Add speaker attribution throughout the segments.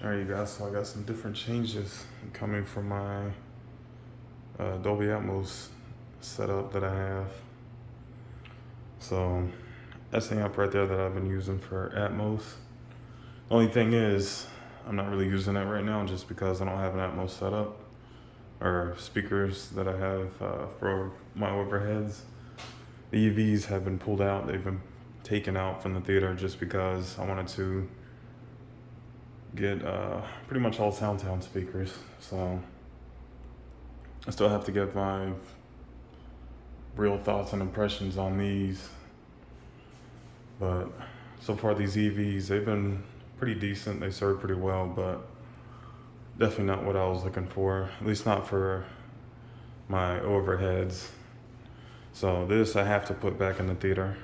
Speaker 1: All right, you guys, so I got some different changes coming from my Dolby Atmos setup that I have. So that's the amp right there that I've been using for Atmos. The only thing is, I'm not really using it right now just because I don't have an Atmos setup or speakers that I have for my overheads. The EVs have been pulled out. They've been taken out from the theater just because I wanted to get pretty much all SoundTown speakers. So I still have to get my real thoughts and impressions on these. But so far these EVs, they've been pretty decent. They serve pretty well, but definitely not what I was looking for, at least not for my overheads. So this I have to put back in the theater,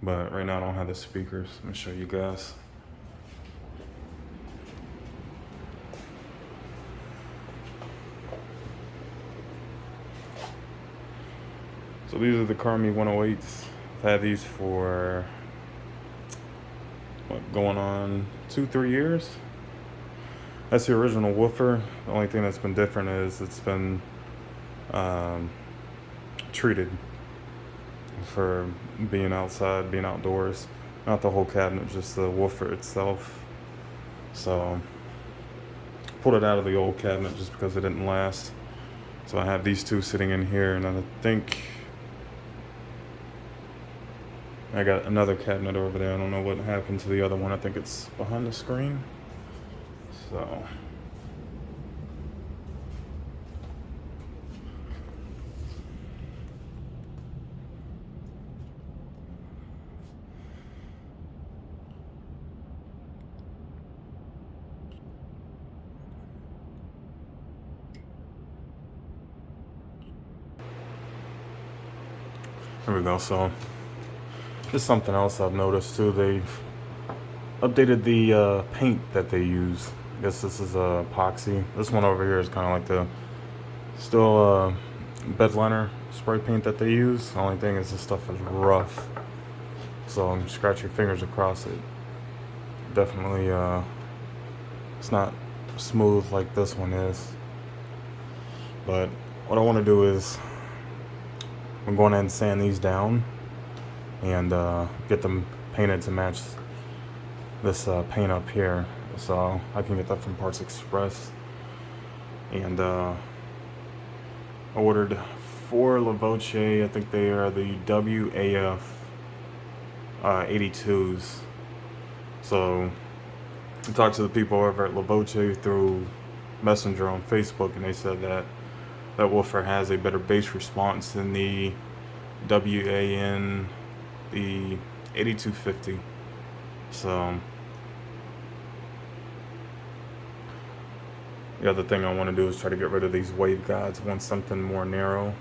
Speaker 1: but right now I don't have the speakers. Let me show you guys. So these are the Carmi 108s. I've had these for going on 2-3 years. That's the original woofer. The only thing that's been different is it's been treated for being outside, being outdoors. Not the whole cabinet, just the woofer itself. So pulled it out of the old cabinet just because it didn't last. So I have these two sitting in here, and I think I got another cabinet over there. I don't know what happened to the other one. I think it's behind the screen. So there we go. So just something else I've noticed too. They've updated the paint that they use. I guess this is epoxy. This one over here is kind of like the still bed liner spray paint that they use. The only thing is this stuff is rough. So scratch your fingers across it. Definitely, it's not smooth like this one is. But what I want to do is I'm going ahead and sand these down and get them painted to match this paint up here, so I can get that from Parts Express. And I ordered 4 La Voce. I think they are the WAF 82s. So I talked to the people over at La Voce through Messenger on Facebook, and they said that that woofer has a better bass response than the WAN, the 8250. So the other thing I want to do is try to get rid of these wave guides. I want something more narrow.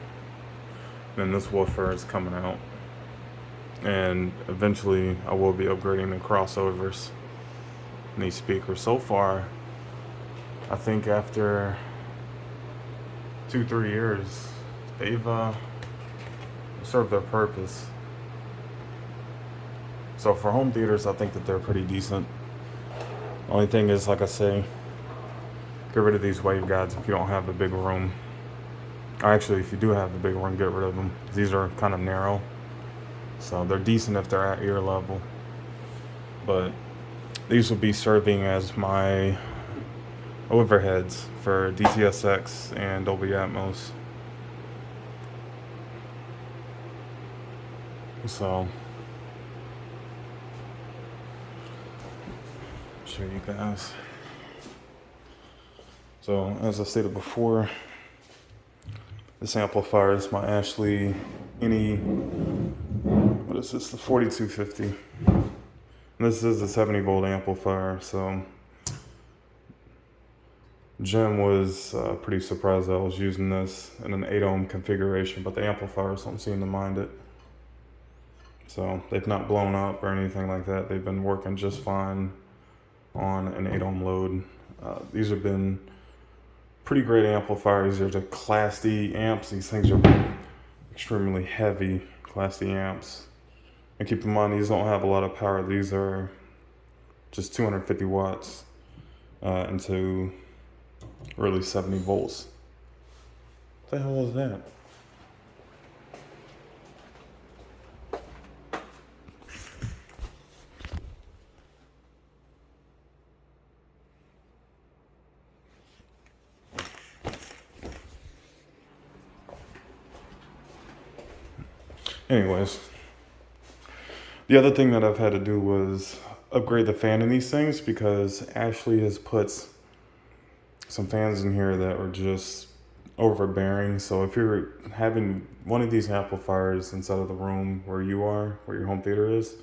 Speaker 1: Then this woofer is coming out, and eventually I will be upgrading the crossovers in these speakers. So far, I think after 2-3 years, they've served their purpose. So for home theaters, I think that they're pretty decent. Only thing is, like I say, get rid of these wave guides if you don't have a big room. Actually, if you do have a big room, get rid of them. These are kind of narrow, so they're decent if they're at ear level. But these will be serving as my overheads for DTS:X and Dolby Atmos. So show you guys. So as I stated before, this amplifier is my Ashley what is this, the 4250. This is a 70 volt amplifier, so Jim was pretty surprised that I was using this in an 8 ohm configuration, but the amplifiers don't seem to mind it. So they've not blown up or anything like that. They've been working just fine on an 8 ohm load. These have been pretty great amplifiers. They're the Class D amps. These things are extremely heavy Class D amps. And keep in mind, these don't have a lot of power. These are just 250 watts. into really 70 volts. What the hell was that? Anyways, the other thing that I've had to do was upgrade the fan in these things because Ashley has put some fans in here that were just overbearing. So if you're having one of these amplifiers inside of the room where you are, where your home theater is,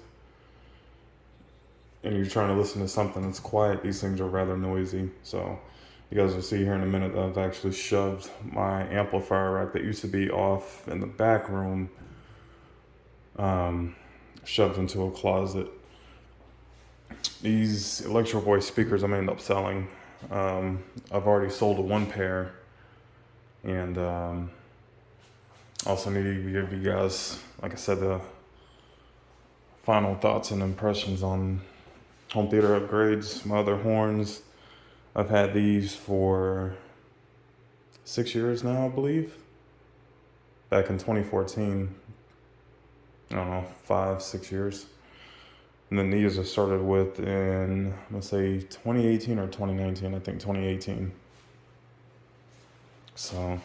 Speaker 1: and you're trying to listen to something that's quiet, these things are rather noisy. So you guys will see here in a minute that I've actually shoved my amplifier rack that used to be off in the back room, shoved into a closet. These Electro Voice speakers I'm gonna end up selling. I've already sold one pair, and also need to give you guys, like I said, the final thoughts and impressions on home theater upgrades. My other horns, I've had these for 6 years now, I believe. Back in 2014, I don't know, 5-6 years. And then these I started with in, let's say 2018 or 2019, I think 2018. So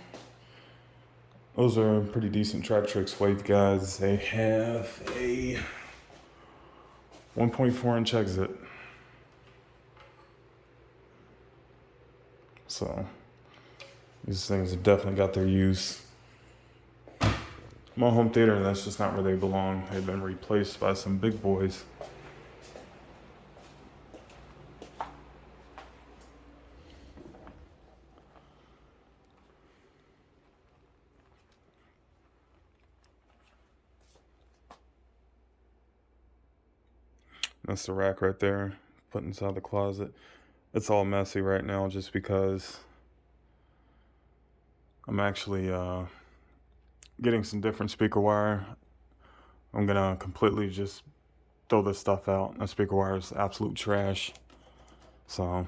Speaker 1: those are pretty decent Trap Tricks wave guides. They have a 1.4 inch exit. So these things have definitely got their use. My home theater, that's just not where they belong. They've been replaced by some big boys. That's the rack right there, put inside the closet. It's all messy right now just because I'm actually getting some different speaker wire. I'm gonna completely just throw this stuff out. The speaker wire is absolute trash. So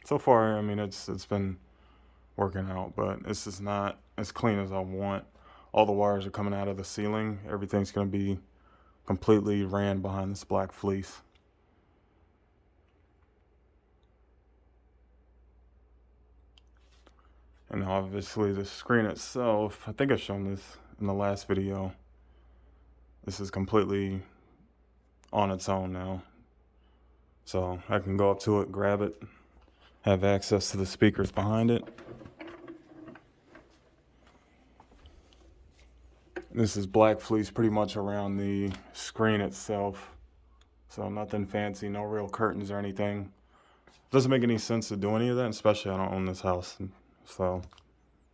Speaker 1: far, I mean, it's been working out, but it's just not as clean as I want. All the wires are coming out of the ceiling. Everything's gonna be completely ran behind this black fleece. And obviously the screen itself, I think I've shown this in the last video. This is completely on its own now. So I can go up to it, grab it, have access to the speakers behind it. This is black fleece pretty much around the screen itself. So nothing fancy, no real curtains or anything. Doesn't make any sense to do any of that, especially I don't own this house. So,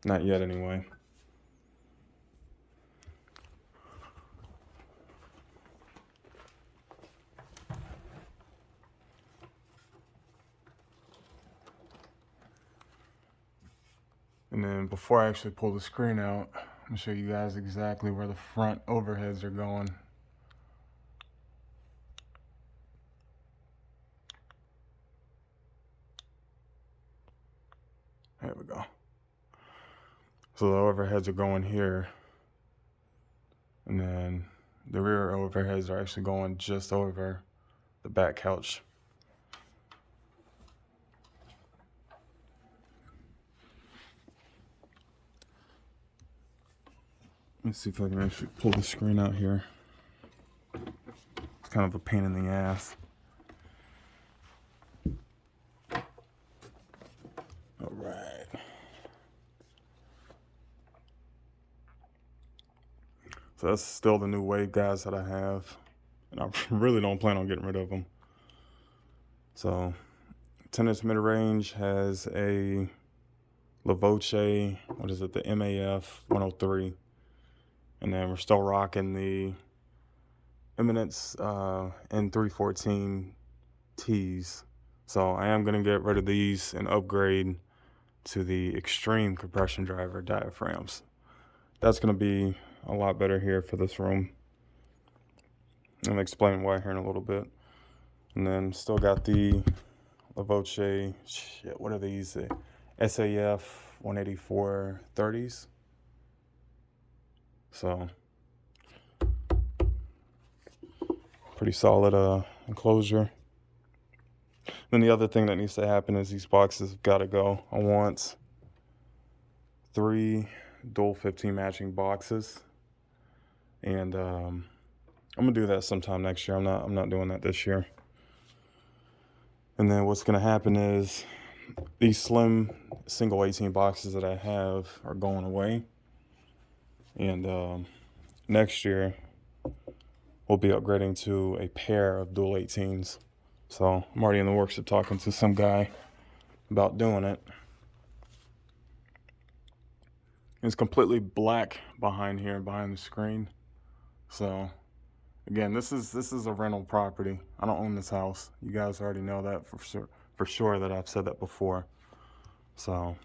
Speaker 1: not yet anyway. And then before I actually pull the screen out, I'm gonna show you guys exactly where the front overheads are going. There we go. So the overheads are going here. And then the rear overheads are actually going just over the back couch. Let's see if I can actually pull the screen out here. It's kind of a pain in the ass. All right. So that's still the new wave guides that I have. And I really don't plan on getting rid of them. So 10-inch mid-range has a La Voce, what is it, the MAF 103. And then we're still rocking the Eminence N314 Ts. So I am going to get rid of these and upgrade to the Extreme compression driver diaphragms. That's going to be a lot better here for this room. I'm going to explain why here in a little bit. And then still got the Voce, shit, what are these? SAF 184 30s. So pretty solid enclosure. Then the other thing that needs to happen is these boxes have got to go. I want 3 dual 15 matching boxes, and I'm gonna do that sometime next year. I'm not doing that this year. And then what's gonna happen is these slim single 18 boxes that I have are going away, and next year we'll be upgrading to a pair of dual 18s. So I'm already in the works of talking to some guy about doing it. It's completely black behind here, behind the screen. So again, this is a rental property. I don't own this house. You guys already know that for sure that I've said that before. So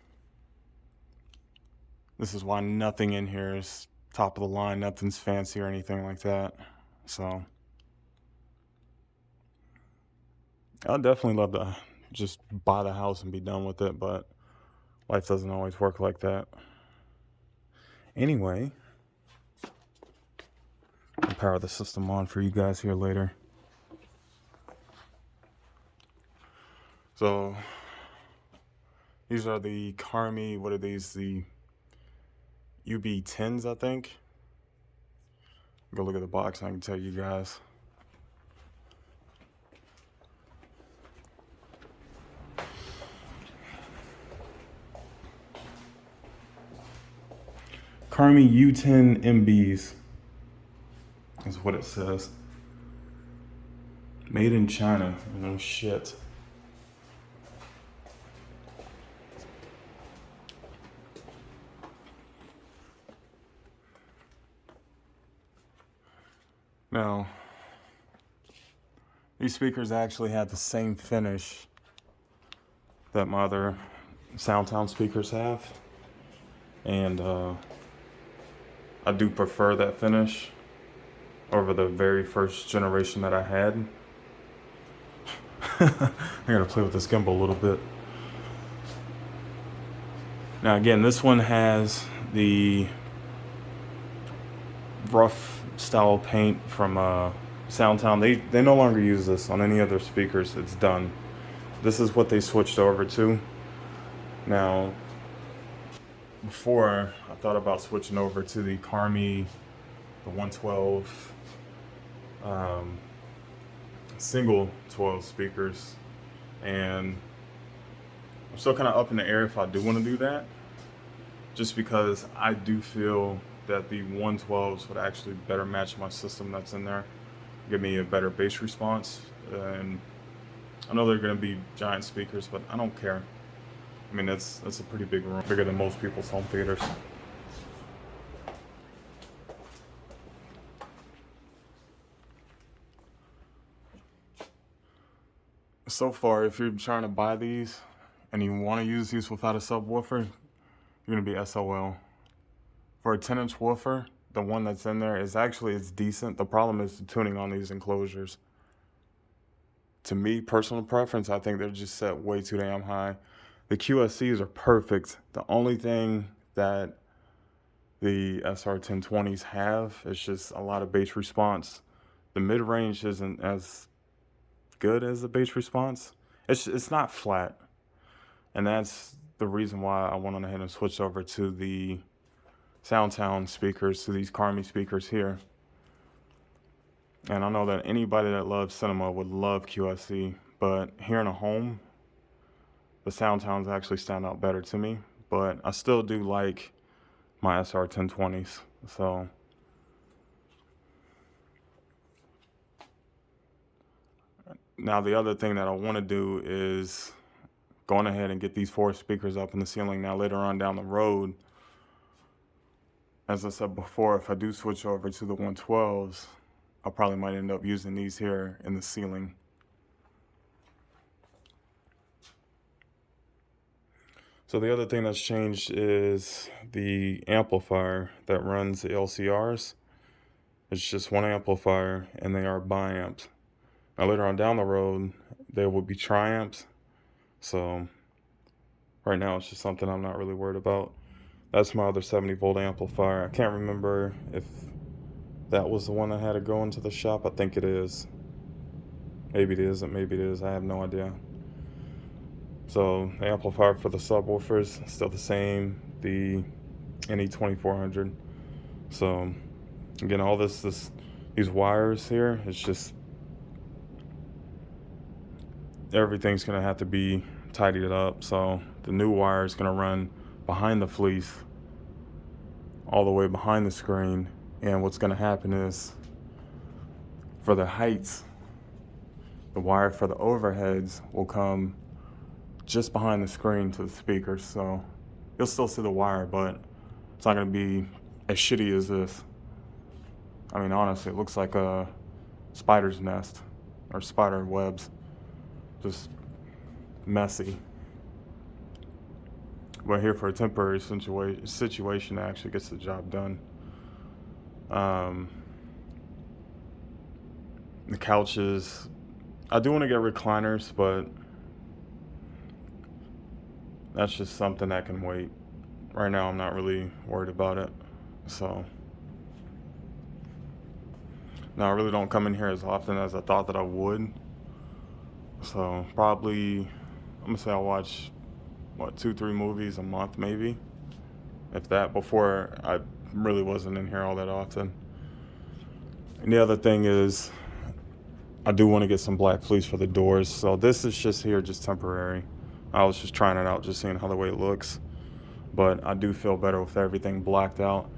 Speaker 1: this is why nothing in here is top of the line, nothing's fancy or anything like that. So I'd definitely love to just buy the house and be done with it, but life doesn't always work like that. Anyway, I'll power the system on for you guys here later. So these are the Carmi, what are these? The UB10s, I think. Go look at the box and I can tell you guys. Carmi U10 MBs is what it says. Made in China. No shit. Now, these speakers actually have the same finish that my other SoundTown speakers have. And I do prefer that finish over the very first generation that I had. I gotta play with this gimbal a little bit. Now again, this one has the rough style paint from SoundTown. They no longer use this on any other speakers. It's done. This is what they switched over to. Now, before I thought about switching over to the Carmi, the 112 single 12 speakers, and I'm still kind of up in the air if I do want to do that, just because I do feel that the 112s would actually better match my system that's in there, give me a better bass response. And I know they're going to be giant speakers, but I don't care. I mean, that's a pretty big room, bigger than most people's home theaters. So far, if you're trying to buy these and you want to use these without a subwoofer, you're going to be SOL. For a 10-inch woofer, the one that's in there is actually, it's decent. The problem is the tuning on these enclosures. To me, personal preference, I think they're just set way too damn high. The QSCs are perfect. The only thing that the SR1020s have is just a lot of bass response. The mid-range isn't as good as the bass response. It's not flat. And that's the reason why I went on ahead and switched over to the SoundTown speakers, to these Carmi speakers here. And I know that anybody that loves cinema would love QSC, but here in a home, the SoundTowns actually stand out better to me. But I still do like my SR1020s. So now the other thing that I want to do is going ahead and get these 4 speakers up in the ceiling. Now later on down the road, as I said before, if I do switch over to the 112s, I probably might end up using these here in the ceiling. So the other thing that's changed is the amplifier that runs the LCRs. It's just one amplifier and they are biamps. Now later on down the road, there will be triamps, So right now it's just something I'm not really worried about. That's my other 70-volt amplifier. I can't remember if that was the one that had to go into the shop. I think it is. Maybe it isn't, maybe it is. I have no idea. So the amplifier for the subwoofers still the same, the NE2400. So again, all these wires here, it's just everything's gonna have to be tidied up. So the new wire is gonna run behind the fleece, all the way behind the screen. And what's gonna happen is, for the heights, the wire for the overheads will come just behind the screen to the speakers. So you'll still see the wire, but it's not gonna be as shitty as this. I mean, honestly, it looks like a spider's nest or spider webs. Just messy. But here for a temporary situation that actually gets the job done. The couches, I do want to get recliners, but that's just something that can wait. Right now, I'm not really worried about it. So, now I really don't come in here as often as I thought that I would. So, probably, I'm gonna say I watch, 2-3 movies a month, maybe. If that. Before, I really wasn't in here all that often. And the other thing is, I do want to get some black fleece for the doors. So this is just here, just temporary. I was just trying it out, just seeing how the way it looks. But I do feel better with everything blacked out.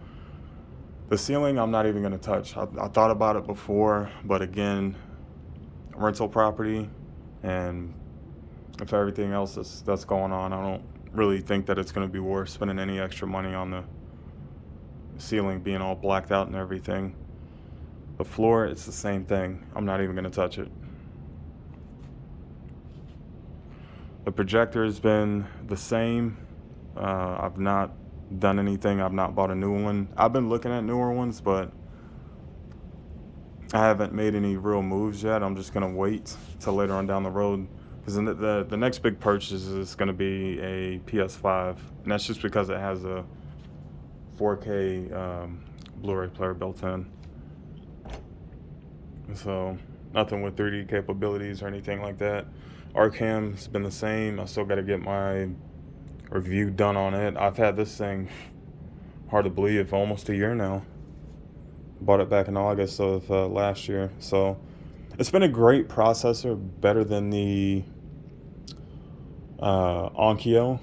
Speaker 1: The ceiling, I'm not even going to touch. I thought about it before, but again, rental property, and if everything else that's going on, I don't really think that it's going to be worth spending any extra money on the ceiling being all blacked out and everything. The floor, it's the same thing. I'm not even going to touch it. The projector has been the same. I've not done anything. I've not bought a new one. I've been looking at newer ones, but I haven't made any real moves yet. I'm just going to wait till later on down the road, because the next big purchase is going to be a PS5, and that's just because it has a 4K Blu-ray player built in. So nothing with 3D capabilities or anything like that. Arcam's been the same. I still got to get my review done on it. I've had this thing, hard to believe, for almost a year now. Bought it back in August of last year. So it's been a great processor, better than the Onkyo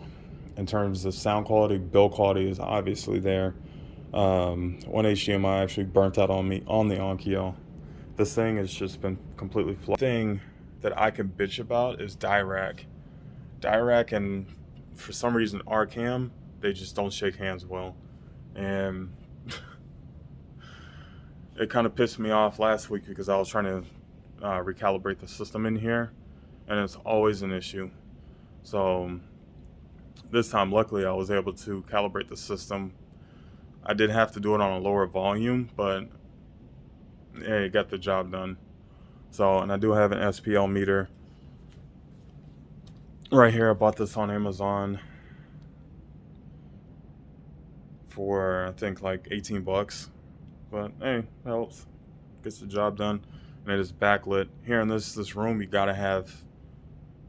Speaker 1: in terms of sound quality. Build quality is obviously there. One HDMI actually burnt out on me on the Onkyo. This thing has just been completely flat. The thing that I can bitch about is Dirac. Dirac and, for some reason, Arcam, they just don't shake hands well. And it kind of pissed me off last week because I was trying to recalibrate the system in here, and it's always an issue. So this time, luckily, I was able to calibrate the system. I did have to do it on a lower volume, but yeah, it got the job done. So, and I do have an SPL meter right here. I bought this on Amazon for, I think, like $18. But hey, helps. Gets the job done. And it is backlit. Here in this room, you gotta have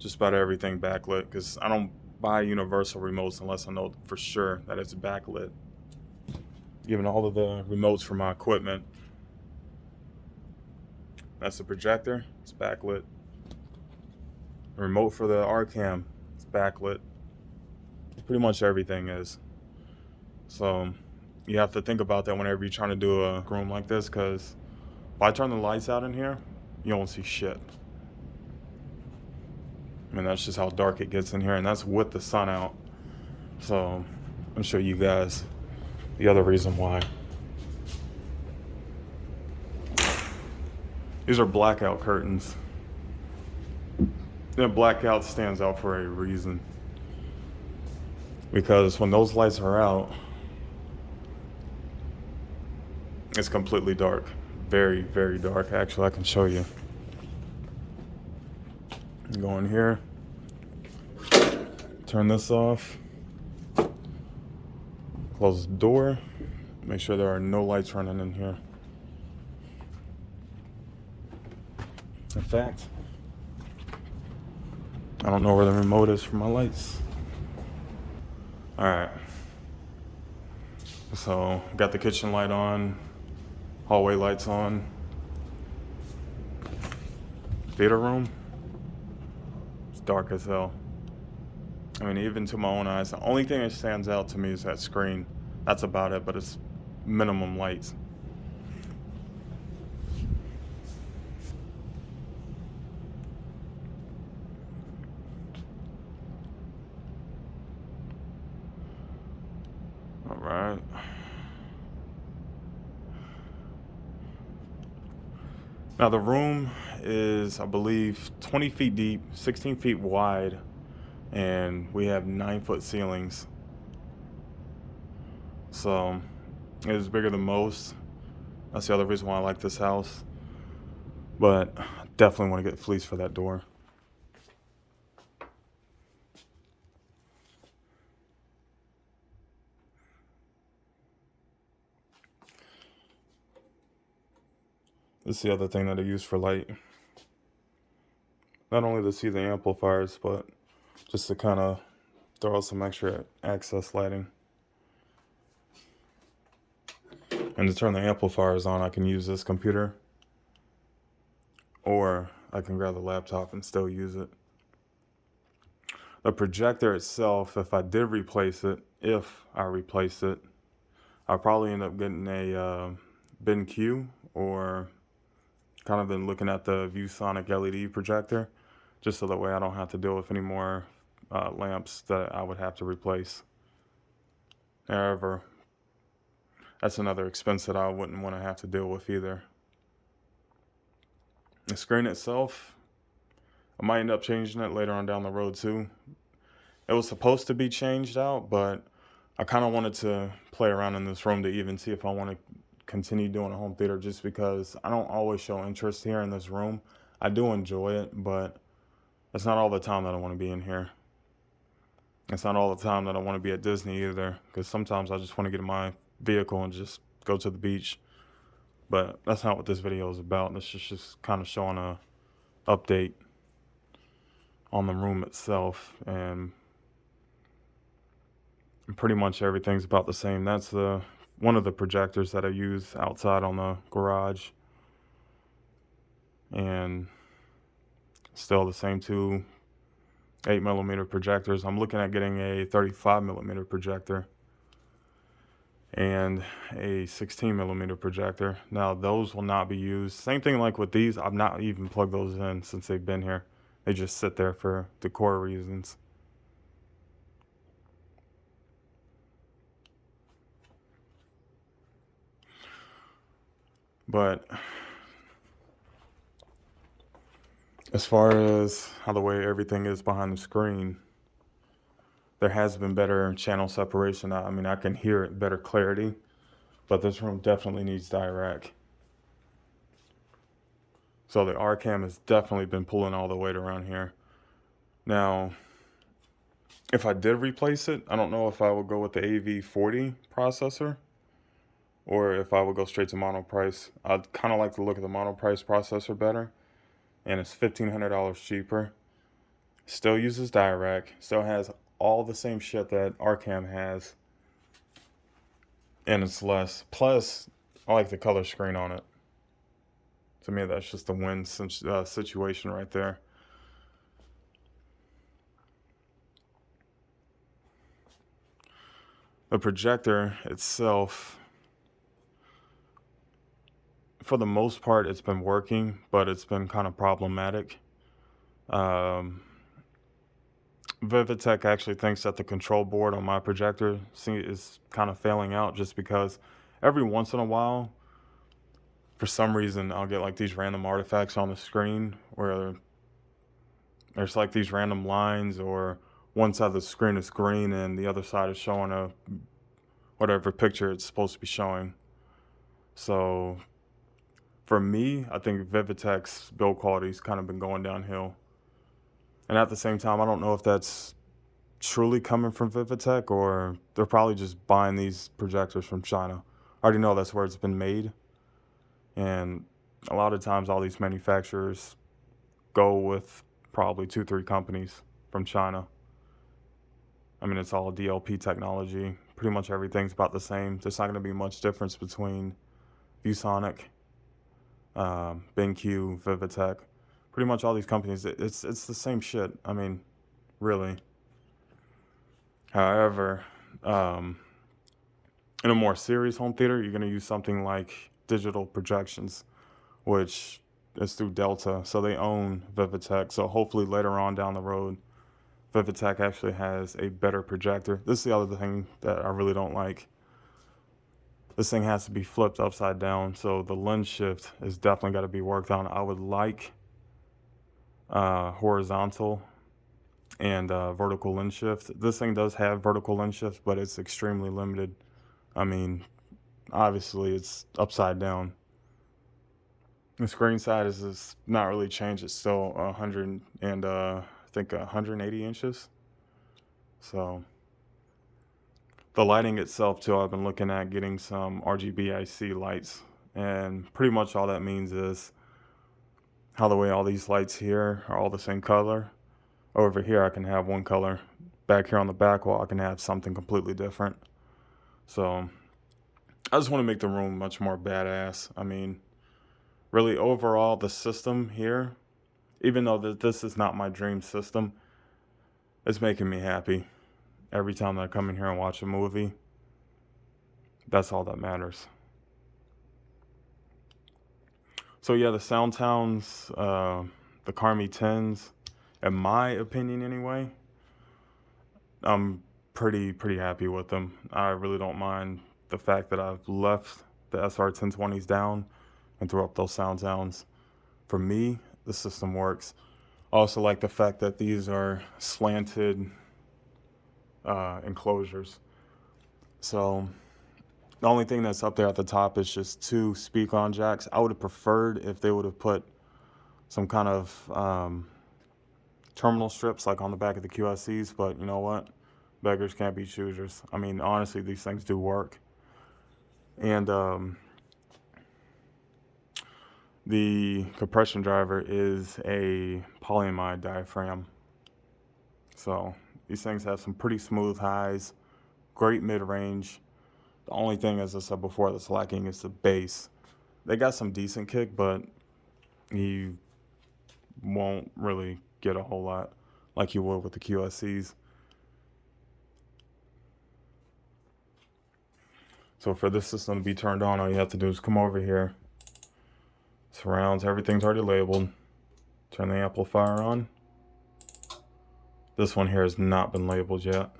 Speaker 1: just about everything backlit, because I don't buy universal remotes unless I know for sure that it's backlit. Given all of the remotes for my equipment. That's the projector, it's backlit. The remote for the Arcam, it's backlit. Pretty much everything is. So you have to think about that whenever you're trying to do a room like this, because if I turn the lights out in here, you don't see shit. I mean, that's just how dark it gets in here, and that's with the sun out. So I'll show you guys the other reason why. These are blackout curtains. The blackout stands out for a reason. Because when those lights are out, it's completely dark. Very, very dark. Actually, I can show you. Go in here. turn this off, close the door, make sure there are no lights running in here. In fact, I don't know where the remote is for my lights. All right. So, got the kitchen light on, hallway lights on. Theater room, it's dark as hell. I mean, even to my own eyes, the only thing that stands out to me is that screen. That's about it, but it's minimum lights. All right. Now the room is, I believe, 20 feet deep, 16 feet wide, and we have 9-foot ceilings. So it is bigger than most. That's the other reason why I like this house. But definitely want to get fleece for that door. This is the other thing that I use for light. Not only to see the amplifiers, but just to kind of throw out some extra access lighting. And to turn the amplifiers on, I can use this computer, or I can grab the laptop and still use it. The projector itself, if I replace it, I'll probably end up getting a BenQ, or kind of been looking at the ViewSonic LED projector, just so that way I don't have to deal with any more lamps that I would have to replace. However, that's another expense that I wouldn't want to have to deal with either. The screen itself, I might end up changing it later on down the road too. It was supposed to be changed out, but I kind of wanted to play around in this room to even see if I want to continue doing a home theater, just because I don't always show interest here in this room. I do enjoy it, but it's not all the time that I want to be in here. It's not all the time that I want to be at Disney either, because sometimes I just want to get in my vehicle and just go to the beach. But that's not what this video is about. This is just kind of showing a update on the room itself, and pretty much everything's about the same. That's one of the projectors that I use outside on the garage, and still the same two 8mm projectors. I'm looking at getting a 35mm projector and a 16mm projector. Now those will not be used. Same thing like with these, I've not even plugged those in since they've been here. They just sit there for decor reasons. But as far as how the way everything is behind the screen, there has been better channel separation. I mean, I can hear it, better clarity, but this room definitely needs direct. So the R-Cam has definitely been pulling all the weight around here. Now, if I did replace it, I don't know if I would go with the AV40 processor or if I would go straight to monoprice. I'd kind of like to look at the monoprice processor better, and it's $1,500 cheaper. Still uses direct, still has all the same shit that R-Cam has, and it's less. Plus, I like the color screen on it. To me, that's just a win situation right there. The projector itself, for the most part, it's been working, but it's been kind of problematic. Vivitech actually thinks that the control board on my projector is kind of failing out, just because every once in a while, for some reason, I'll get like these random artifacts on the screen where there's like these random lines, or one side of the screen is green and the other side is showing whatever picture it's supposed to be showing. So for me, I think Vivitech's build quality's kind of been going downhill. And at the same time, I don't know if that's truly coming from Vivitech, or they're probably just buying these projectors from China. I already know that's where it's been made. And a lot of times all these manufacturers go with probably 2-3 companies from China. I mean, it's all DLP technology. Pretty much everything's about the same. There's not going to be much difference between ViewSonic, BenQ, Vivitech. Pretty much all these companies, it's the same shit. I mean, really. However, in a more serious home theater, you're going to use something like digital projections, which is through Delta. So they own Vivitech. So hopefully later on down the road, Vivitech actually has a better projector. This is the other thing that I really don't like. This thing has to be flipped upside down, so the lens shift is definitely got to be worked on. I would like horizontal and vertical lens shift. This thing does have vertical lens shift, but it's extremely limited. I mean, obviously it's upside down. The screen size is not really changed. It's still 100 and I think 180 inches. So the lighting itself too, I've been looking at getting some RGB IC lights, and pretty much all that means is how the way all these lights here are all the same color. Over here I can have one color. Back here on the back wall I can have something completely different. So I just want to make the room much more badass. I mean, really overall the system here, even though this is not my dream system, it's making me happy. Every time that I come in here and watch a movie, that's all that matters. So yeah, the Soundtowns, the Carmi 10s, in my opinion anyway, I'm pretty happy with them. I really don't mind the fact that I've left the SR1020s down and threw up those Soundtowns. For me, the system works. I also like the fact that these are slanted enclosures. So the only thing that's up there at the top is just 2 speak-on jacks. I would have preferred if they would have put some kind of terminal strips like on the back of the QSCs, but you know what? Beggars can't be choosers. I mean, honestly, these things do work. And the compression driver is a polyamide diaphragm. So these things have some pretty smooth highs, great mid-range. The only thing, as I said before, that's lacking is the bass. They got some decent kick, but you won't really get a whole lot like you would with the QSCs. So for this system to be turned on, all you have to do is come over here. Surrounds, everything's already labeled. Turn the amplifier on. This one here has not been labeled yet.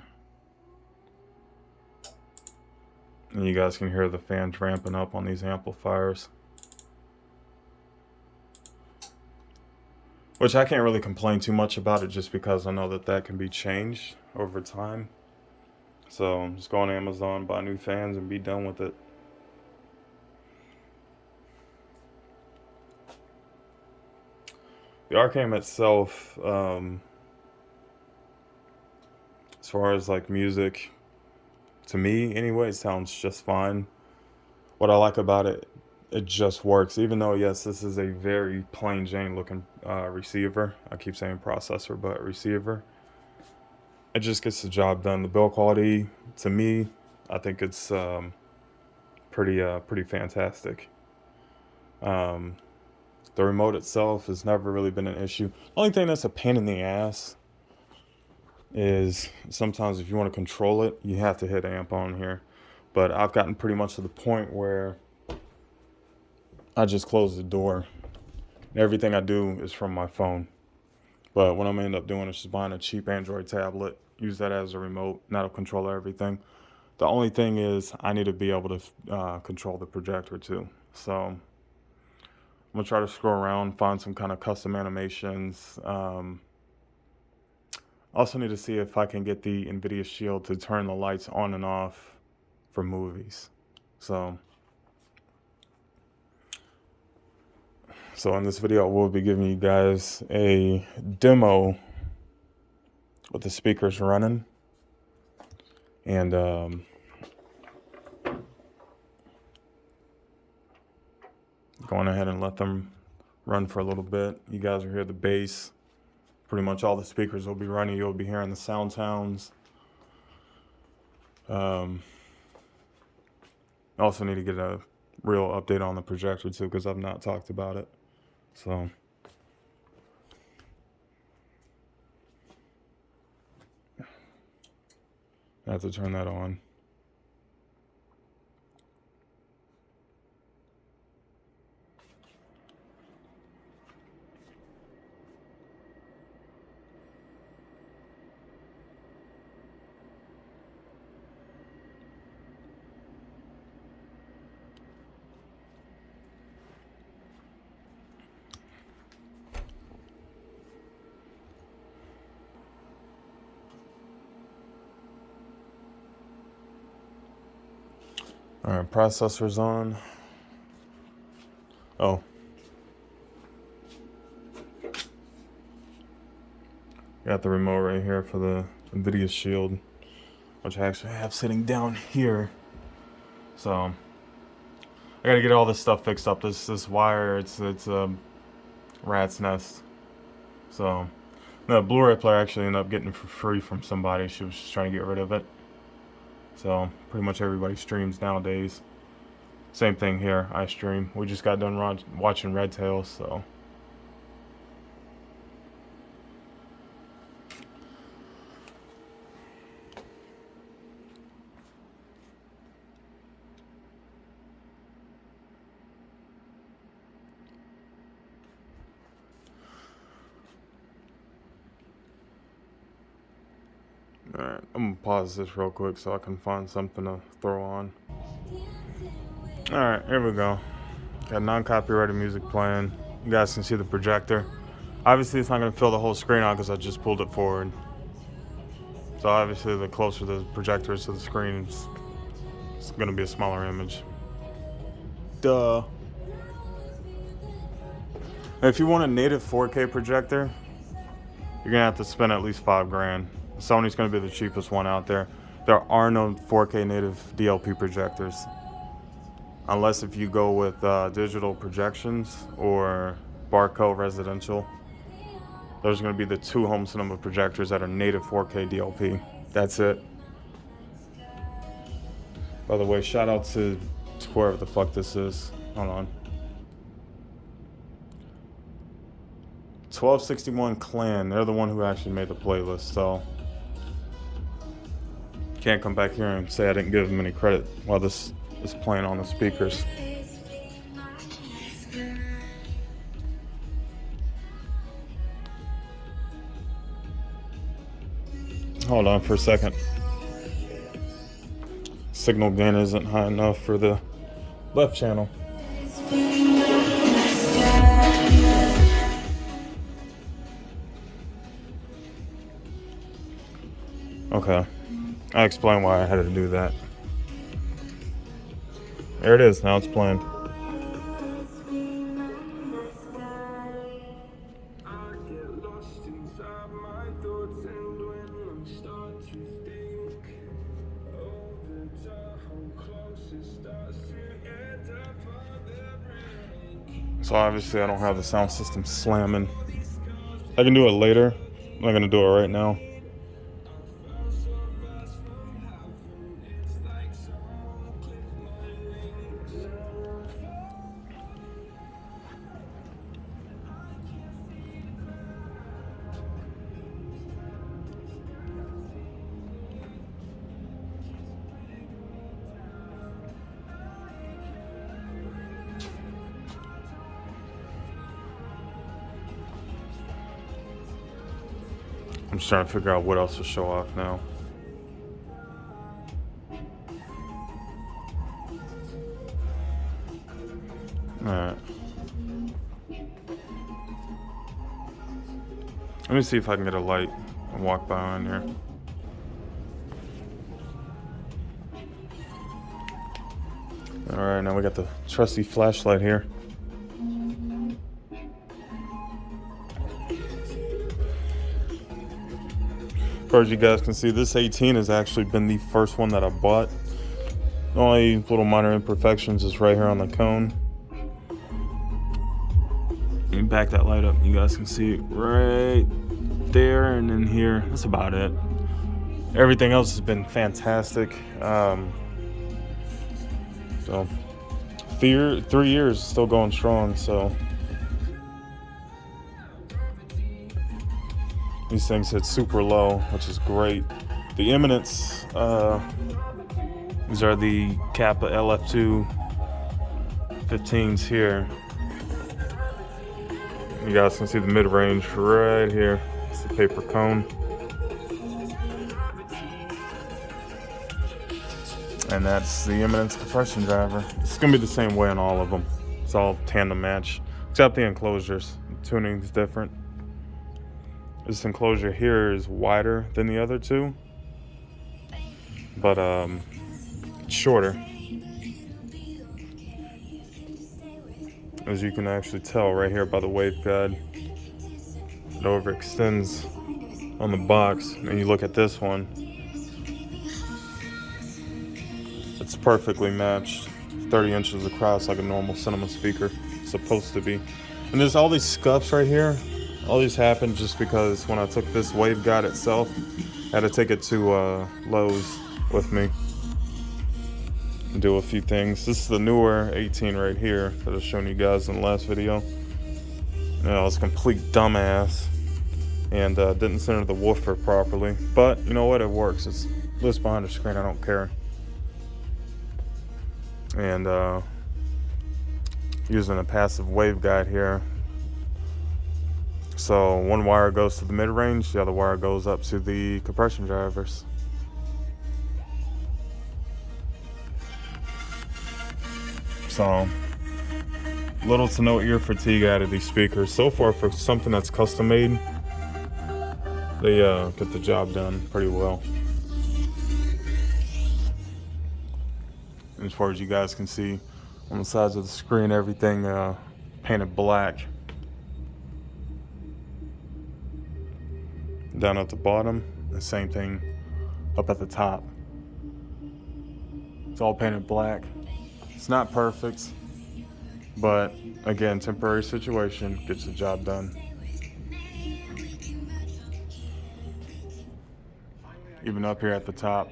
Speaker 1: And you guys can hear the fans ramping up on these amplifiers. Which I can't really complain too much about it, just because I know that that can be changed over time. So just go on Amazon, buy new fans, and be done with it. The Arcam itself, as far as like music, to me anyway, it sounds just fine. What I like about it, it just works. Even though, yes, this is a very plain Jane looking receiver. I keep saying processor, but receiver. It just gets the job done. The build quality, to me, I think it's pretty fantastic. The remote itself has never really been an issue. The only thing that's a pain in the ass is sometimes if you want to control it, you have to hit amp on here. But I've gotten pretty much to the point where I just close the door. Everything I do is from my phone. But what I'm gonna end up doing is just buying a cheap Android tablet, use that as a remote, and that'll control everything. The only thing is I need to be able to control the projector too. So I'm gonna try to scroll around, find some kind of custom animations. Also need to see if I can get the NVIDIA Shield to turn the lights on and off for movies. So in this video, we'll be giving you guys a demo with the speakers running. And going ahead and let them run for a little bit. You guys will hear the bass. Pretty much all the speakers will be running. You'll be hearing the sounds. I also need to get a real update on the projector too, because I've not talked about it. So I have to turn that on. All right, processor's on. Oh. Got the remote right here for the NVIDIA Shield, which I actually have sitting down here. So I gotta get all this stuff fixed up. This wire, it's a rat's nest. So the Blu-ray player actually ended up getting it for free from somebody. She was just trying to get rid of it. So pretty much everybody streams nowadays. Same thing here, I stream. We just got done watching Red Tails, so. Alright, I'm gonna pause this real quick so I can find something to throw on. Alright, here we go. Got non-copyrighted music playing. You guys can see the projector. Obviously it's not gonna fill the whole screen out because I just pulled it forward. So obviously the closer the projector is to the screen, it's gonna be a smaller image. Duh. If you want a native 4K projector, you're gonna have to spend at least $5,000. Sony's gonna be the cheapest one out there. There are no 4K native DLP projectors. Unless if you go with digital projections or Barco Residential. There's gonna be the 2 home cinema projectors that are native 4K DLP. That's it. By the way, shout out to whoever the fuck this is. Hold on. 1261 Clan, they're the one who actually made the playlist, so can't come back here and say I didn't give them any credit while this is playing on the speakers. Hold on for a second. Signal gain isn't high enough for the left channel. Okay, I explained why I had to do that. There it is, now it's playing. So obviously I don't have the sound system slamming. I can do it later. I'm not gonna do it right now. I'm just trying to figure out what else to show off now. Alright. Let me see if I can get a light and walk by on here. Alright, now we got the trusty flashlight here. far as you guys can see, this 18 has actually been the first one that I bought. The only little minor imperfections is right here on the cone. Let me back that light up. You guys can see it right there and in here. That's about it. Everything else has been fantastic. So 3 years still going strong. So these things hit super low, which is great. The eminence, these are the Kappa LF2 15s here. You guys can see the mid-range right here. It's the paper cone. And that's the eminence compression driver. It's gonna be the same way on all of them. It's all tandem match, except the enclosures. The tuning's different. This enclosure here is wider than the other two, but it's shorter. As you can actually tell right here by the waveguide, it overextends on the box. And you look at this one, it's perfectly matched, 30 inches across like a normal cinema speaker. It's supposed to be. And there's all these scuffs right here. All these happened just because when I took this waveguide itself, I had to take it to Lowe's with me and do a few things. This is the newer 18 right here that I was showing you guys in the last video. I was a complete dumbass and didn't center the woofer properly. But you know what? It works. It's lives behind the screen. I don't care. And using a passive waveguide here. So one wire goes to the mid-range, the other wire goes up to the compression drivers. So little to no ear fatigue out of these speakers. So far, for something that's custom made, they get the job done pretty well. And as far as you guys can see, on the sides of the screen, everything painted black. Down at the bottom, the same thing up at the top. It's all painted black. It's not perfect, but again, temporary situation gets the job done. Even up here at the top,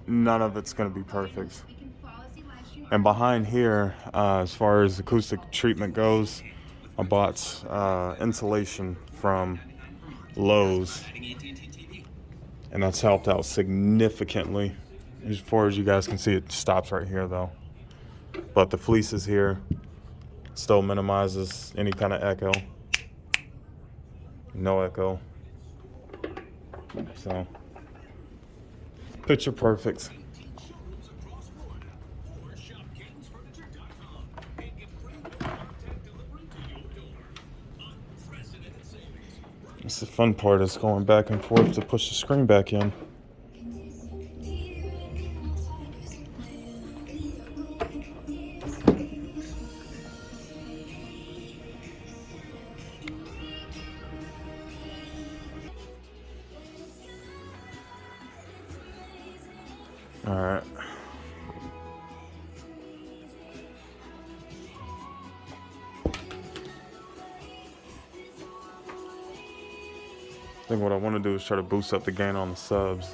Speaker 1: none of it's going to be perfect. And behind here, as far as acoustic treatment goes, I bought insulation from Lowe's, and that's helped out significantly. As far as you guys can see, it stops right here though, but the fleece is here, still minimizes any kind of echo. No echo. So picture perfect. That's the fun part, is going back and forth to push the screen back in. All right. I think what I want to do is try to boost up the gain on the subs.